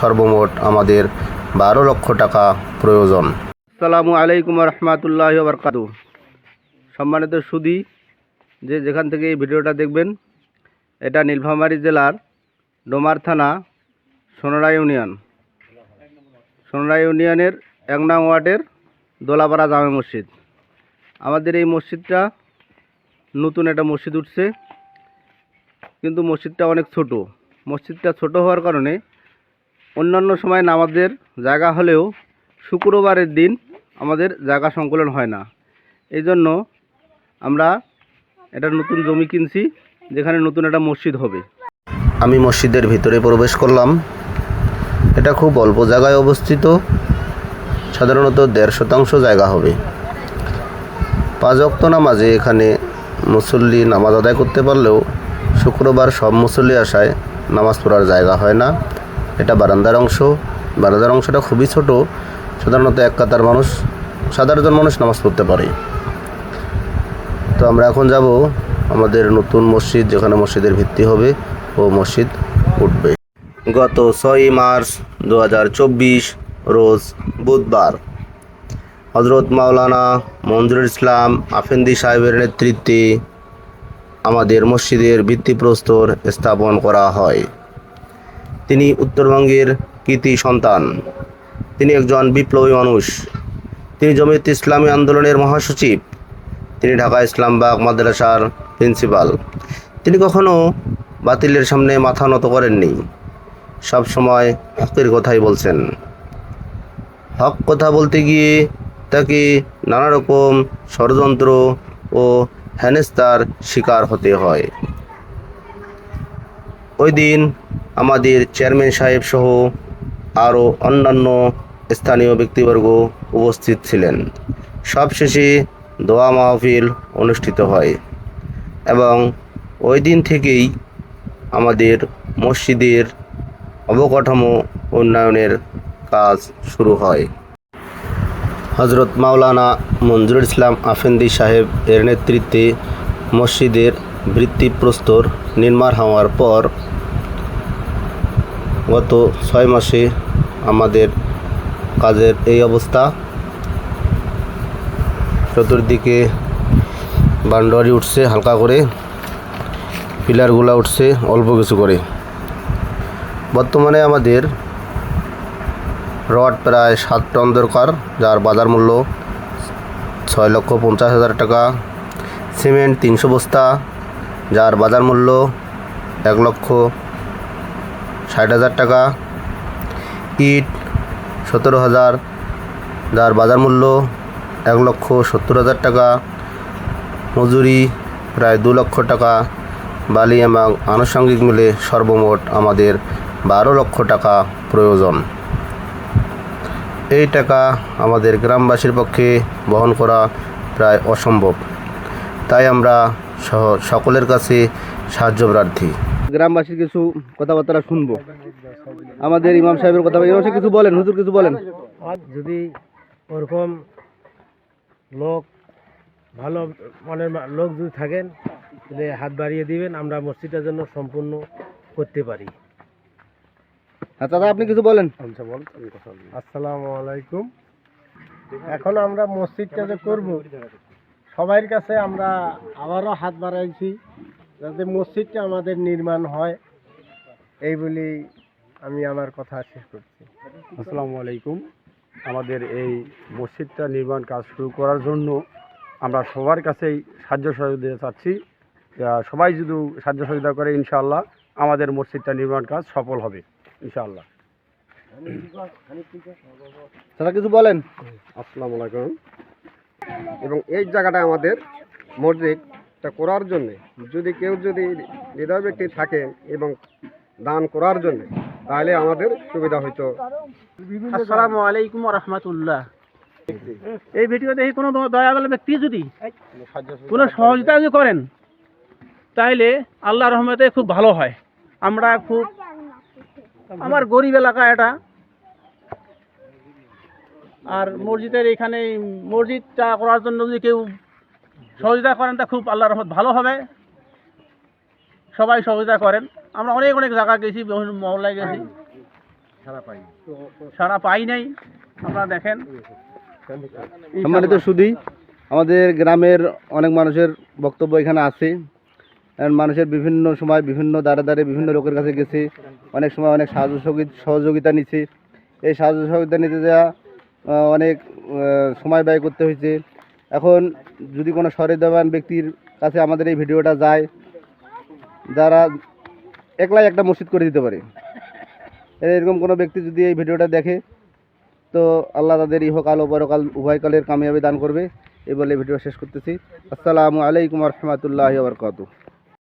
সর্বমোট আমাদের 12 লক্ষ টাকা প্রয়োজন। আসসালামু আলাইকুম রহমতুল্লাহি ওয়া বারাকাতুহু। সম্মানিত সুধী, যেখান থেকে এই ভিডিওটা দেখবেন, এটা নীলফামারী জেলার ডোমার থানা সোনারা ইউনিয়নের 1 নং ওয়ার্ডের দোলাপাড়া জামে মসজিদ। আমাদের এই মসজিদটা নতুন একটা মসজিদ উঠছে, কিন্তু মসজিদটা অনেক ছোট। মসজিদটা ছোট হওয়ার কারণে অন্যান্য সময় নামাজের জায়গা হলেও শুক্রবারের দিন আমাদের জায়গা সংকলন হয় না। এই জন্য আমরা একটা নতুন জমি কিনছি, যেখানে নতুন একটা মসজিদ হবে। আমি মসজিদের ভিতরে প্রবেশ করলাম। এটা খুব অল্প জায়গায় অবস্থিত, সাধারণত 1.5 শতাংশ জায়গা হবে। 5 ওয়াক্ত নামাজে এখানে মুসল্লি নামাজ আদায় করতে পারলেও শুক্রবার সব মুসল্লি আসায় নামাজ পড়ার জায়গা হয় না। এটা বারান্দার অংশ। বারান্দার অংশটা খুবই ছোট, সাধারণত এক কাতার সাধারণ মানুষ নামাজ পড়তে পারে। তো আমরা এখন যাব আমাদের নতুন মসজিদ, যেখানে মসজিদের ভিত্তি হবে ও মসজিদ উঠবে। গত 6 মার্চ 2024 রোজ বুধবার হজরত মাওলানা মঞ্জুরুল ইসলাম আফেন্দি সাহেবের নেতৃত্বে আমাদের মসজিদের ভিত্তিপ্রস্তর স্থাপন করা হয়। তিনি উত্তরবঙ্গের কৃতি সন্তান। তিনি একজন বিপ্লবী মানুষ। তিনি জমিয়ত ইসলামী আন্দোলনের মহাসচিব। তিনি ঢাকা ইসলামবাগ মাদ্রাসার প্রিন্সিপাল। তিনি কখনো বাতিলের সামনে মাথা নত করেননি, সব সময় হকের কথাই বলছেন। হক কথা বলতে গিয়ে তাকে নানা রকম ষড়যন্ত্র ও হেনস্থার শিকার হতে হয়। ওই দিন আমাদের চেয়ারম্যান সাহেব সহ আরও অন্যান্য স্থানীয় ব্যক্তিবর্গ উপস্থিত ছিলেন। সবশেষে দোয়া মাহফিল অনুষ্ঠিত হয় এবং ওই দিন থেকেই আমাদের মসজিদের অবকাঠামো উন্নয়নের কাজ শুরু হয়। হজরত মাওলানা মঞ্জুরুল ইসলাম আফেন্দি সাহেব এর নেতৃত্বে মসজিদের ভিত্তিপ্রস্তর নির্মাণ হওয়ার পর গত 6 মাসে আমাদের কাজের এই অবস্থা। চতুর্দিকে বাউন্ডারি উঠছে হালকা করে, পিলারগুলো উঠছে অল্প কিছু করে। বর্তমানে আমাদের রড প্রায় 7 টন দরকার, যার বাজার মূল্য 6,50,000 টাকা। সিমেন্ট 300 বস্তা, যার বাজার মূল্য 1,60,000 টাকা। ইট 17,000, যার বাজার মূল্য 1,70,000 টাকা। মজুরি প্রায় 2 লক্ষ টাকা। বালি এবং আনুষঙ্গিক মিলে সর্বমোট আমাদের 12 লক্ষ টাকা প্রয়োজন। এই টাকা আমাদের গ্রামবাসীর পক্ষে বহন করা প্রায় অসম্ভব, তাই আমরা সকলের কাছে সাহায্য প্রার্থী। গ্রামবাসীর কিছু কথাবার্তা শুনবো। আমাদের ইমাম সাহেবের কথা, ইমাম সাহেব কিছু বলেন, হুজুর কিছু বলেন। যদি ওরকম লোক, ভালো মনের লোক যদি থাকেন, তাহলে হাত বাড়িয়ে দিবেন, আমরা মসজিদের জন্য সম্পূর্ণ করতে পারি। দাদা আপনি কিছু বলেন। আসসালামু আলাইকুম। এখন আমরা মসজিদটা যে করব, সবার কাছে আমরা আবারও হাত বাড়াইছি যাতে মসজিদটা আমাদের নির্মাণ হয়, এই বলেই আমি আমার কথা শেষ করছি। আসসালামু আলাইকুম। আমাদের এই মসজিদটা নির্মাণ কাজ শুরু করার জন্য আমরা সবার কাছেই সাহায্য সহযোগিতা চাচ্ছি। সবাই যদি সাহায্য সহযোগিতা করে, ইনশাআল্লাহ আমাদের মসজিদটা নির্মাণ কাজ সফল হবে ইনশাআল্লাহ। দাদা কিছু বলেন। আসসালামু আলাইকুম। এবং এই জায়গাটা আমাদের মসজিদটা করার জন্য যদি হৃদয় ব্যক্তি থাকে এবং দান করার জন্য, তাহলে আমাদের সুবিধা হইতো। আসসালামু আলাইকুম ওয়া রাহমাতুল্লাহ। এই ভিডিও দেখে কোনো দয়াবান ব্যক্তি যদি কোনো সহযোগিতা করেন, তাইলে আল্লাহর রহমতে খুব ভালো হয়। আমরা আমার গরিব এলাকা এটা, আর মসজিদের এখানে মসজিদটা করার জন্য যদি কেউ সহযোগিতা করেন, তা খুব আল্লাহর রহমত ভালো হবে। সবাই সহযোগিতা করেন। আমরা অনেক জায়গা গেছি, মহল্লায় গেছি, সাড়া পাই নাই। আপনারা দেখেন সম্মানিত সুধী, আমাদের গ্রামের অনেক মানুষের বক্তব্য এখানে আছে। কারণ মানুষের বিভিন্ন সময় বিভিন্ন দ্বারে দ্বারে বিভিন্ন লোকের কাছে গেছে, অনেক সময় অনেক সহযোগিতা নিচ্ছে। এই সহযোগিতা নিতে যাওয়া অনেক সময় ব্যয় করতে হয়েছে। এখন যদি কোনো সহৃদয়বান ব্যক্তির কাছে আমাদের এই ভিডিওটা যায়, যারা একলাই একটা মসজিদ করে দিতে পারে, এরকম কোনো ব্যক্তি যদি এই ভিডিওটা দেখে, তো আল্লাহ তাদের ইহকাল ও পরকাল উভয়কালের কামিয়াবি দান করবে। এই বলে ভিডিও শেষ করতেছি। আসসালামু আলাইকুম রহমতুল্লাহি ওয়া বারাকাতুহু।